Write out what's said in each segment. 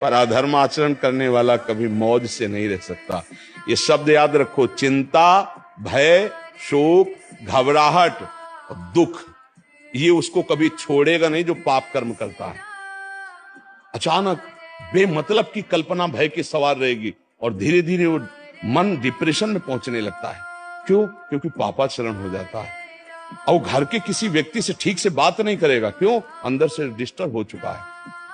पर अधर्म आचरण करने वाला कभी मौज से नहीं रह सकता। ये शब्द याद रखो, चिंता, भय, शोक, घबराहट और दुख, ये उसको कभी छोड़ेगा नहीं जो पाप कर्म करता है। अचानक बेमतलब की कल्पना भय की सवार रहेगी और धीरे धीरे वो मन डिप्रेशन में पहुंचने लगता है। क्यों? क्योंकि पापाचरण हो जाता है। और घर के किसी व्यक्ति से ठीक से बात नहीं करेगा। क्यों? अंदर से डिस्टर्ब हो चुका है।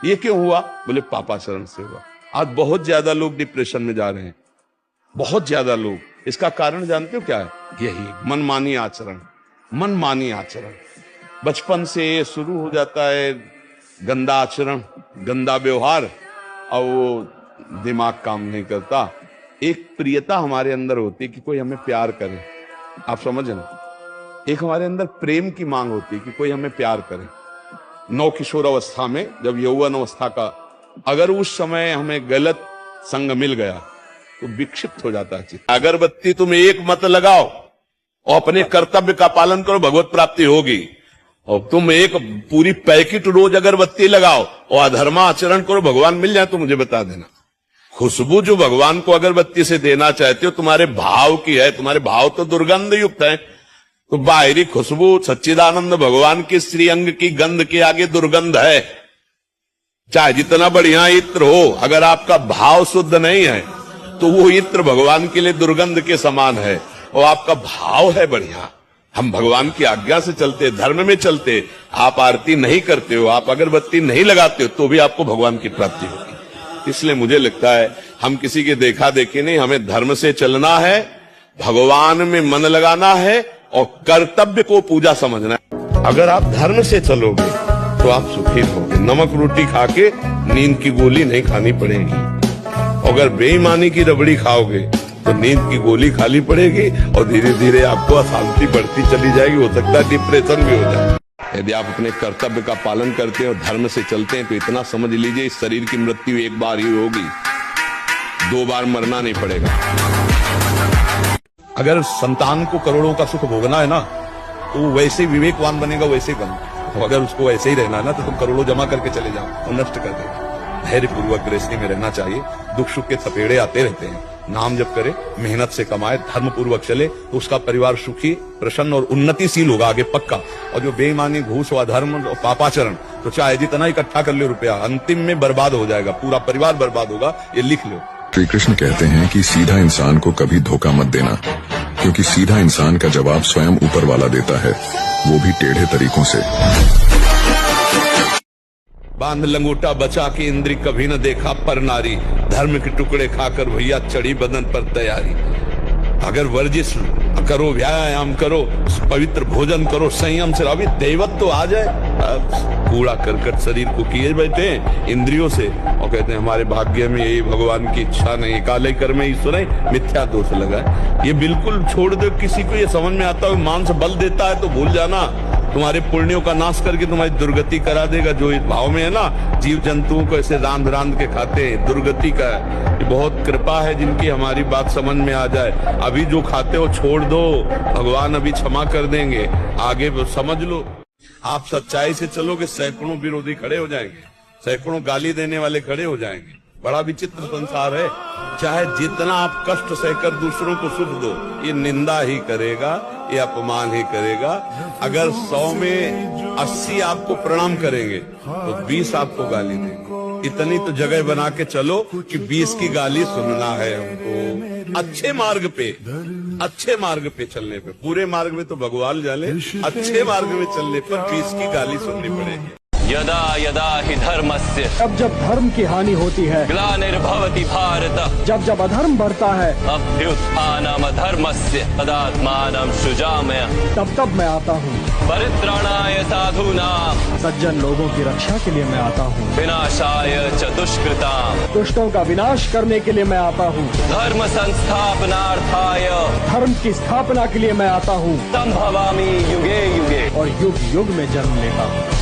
ये क्यों हुआ? बोले पापाचरण से हुआ। आज बहुत ज्यादा लोग डिप्रेशन में जा रहे हैं, बहुत ज्यादा लोग। इसका कारण जानते हो क्या है? यही मनमानी आचरण। मनमानी आचरण बचपन से शुरू हो जाता है, गंदा आचरण, गंदा व्यवहार, और वो दिमाग काम नहीं करता। एक प्रियता हमारे अंदर होती है कि कोई हमें प्यार करे, आप समझ ना। एक हमारे अंदर प्रेम की मांग होती है कि कोई हमें प्यार करे। नौ किशोर अवस्था में, जब यौवन अवस्था का, अगर उस समय हमें गलत संग मिल गया तो विक्षिप्त हो जाता है। अगरबत्ती तुम एक मत लगाओ और अपने कर्तव्य का पालन करो, भगवत प्राप्ति होगी। और तुम एक पूरी पैकेट रोज अगरबत्ती लगाओ और अधर्मा आचरण करो, भगवान मिल जाए तो मुझे बता देना। खुशबू जो भगवान को अगरबत्ती से देना चाहते हो तुम्हारे भाव की है। तुम्हारे भाव तो दुर्गंध युक्त है, तो बाहरी खुशबू सच्चिदानंद भगवान के श्री अंग की गंध के आगे दुर्गंध है। चाहे जितना बढ़िया इत्र हो, अगर आपका भाव शुद्ध नहीं है तो वो इत्र भगवान के लिए दुर्गंध के समान है। और आपका भाव है बढ़िया, हम भगवान की आज्ञा से चलते, धर्म में चलते, आप आरती नहीं करते हो, आप अगरबत्ती नहीं लगाते हो, तो भी आपको भगवान की प्राप्ति होगी। इसलिए मुझे लगता है हम किसी के देखा देखी नहीं, हमें धर्म से चलना है, भगवान में मन लगाना है और कर्तव्य को पूजा समझना है। अगर आप धर्म से चलोगे तो आप सुखी होगे। नमक रोटी खा के नींद की गोली नहीं खानी पड़ेगी। अगर बेईमानी की रबड़ी खाओगे तो नींद की गोली खानी पड़ेगी और धीरे धीरे आपको अशांति बढ़ती चली जाएगी। हो सकता है डिप्रेशन भी हो जाए। यदि आप अपने कर्तव्य का पालन करते हैं और धर्म से चलते हैं तो इतना समझ लीजिए, इस शरीर की मृत्यु एक बार ही होगी, 2 बार मरना नहीं पड़ेगा। अगर संतान को करोड़ों का सुख भोगना है ना, तो वो वैसे ही विवेकवान बनेगा, वैसे ही बनेगा। तो अगर उसको वैसे ही रहना है ना, तो तुम करोड़ों जमा करके चले जाओ, वो नष्ट कर देगा। धैर्य पूर्वक गृहस्थी में रहना चाहिए। दुख सुख के थपेड़े आते रहते हैं, नाम जप करे, मेहनत से कमाए, धर्म पूर्वक चले तो उसका परिवार सुखी, प्रसन्न और उन्नतिशील होगा आगे पक्का। और जो बेईमानी, घूस व अधर्म और पापाचरण, तो चाहे जितना इकट्ठा कर ले रुपया, अंतिम में बर्बाद हो जाएगा, पूरा परिवार बर्बाद होगा। ये लिख लो। श्री कृष्ण कहते हैं कि सीधा इंसान को कभी धोखा मत देना, क्योंकि सीधा इंसान का जवाब स्वयं ऊपर वाला देता है, वो भी टेढ़े तरीकों से। बांध लंगोटा बचा के इंद्री कभी न देखा पर नारी, धर्म के टुकड़े खाकर भैया चढ़ी बदन पर तैयारी। अगर वर्जिश करो, व्यायाम करो, पवित्र भोजन करो, संयम से, अभी दैवत तो आ जाए। कूड़ा करकट शरीर को किए बैठे इंद्रियों से और कहते हैं हमारे भाग्य में यही भगवान की इच्छा नहीं, काले कर्म ईश्वर मिथ्या दोष लगा। ये बिल्कुल छोड़ दो। किसी को ये समझ में आता है मांस बल देता है तो भूल जाना, तुम्हारे पुण्यों का नाश करके तुम्हारी दुर्गति करा देगा। जो इस भाव में है ना, जीव जंतुओं को ऐसे रांध रांध के खाते हैं, दुर्गति का ये बहुत कृपा है जिनकी हमारी बात समझ में आ जाए। अभी जो खाते हो छोड़ दो, भगवान अभी क्षमा कर देंगे, आगे समझ लो। आप सच्चाई से चलोगे, सैकड़ों विरोधी खड़े हो जाएंगे, सैकड़ों गाली देने वाले खड़े हो जाएंगे। बड़ा विचित्र संसार है। चाहे जितना आप कष्ट सहकर दूसरों को सुख दो, ये निंदा ही करेगा, ये अपमान ही करेगा। अगर 100 में 80 आपको प्रणाम करेंगे तो 20 आपको गाली देंगे। इतनी तो जगह बना के चलो कि 20 की गाली सुनना है हमको। अच्छे मार्ग पे चलने पे, पूरे मार्ग में तो भगवान जाने, अच्छे मार्ग में चलने पर 20 की गाली सुननी पड़ेगी। यदा यदा हि धर्मस्य, जब धर्म की हानि होती है, ग्लानिर्भवति भारत, जब अधर्म बढ़ता है, अभ्युत्थानम् अधर्मस्य तदात्मानं सृजामि, तब मैं आता हूँ। परित्राणाय साधूनां, सज्जन लोगों की रक्षा के लिए मैं आता हूँ। विनाशाय च दुष्कृतां, दुष्टों का विनाश करने के लिए मैं आता हूँ। धर्म संस्थापनार्थाय, धर्म की स्थापना के लिए मैं आता हूँ। संभवामि युगे युगे, और युग युग में जन्म लेता हूँ।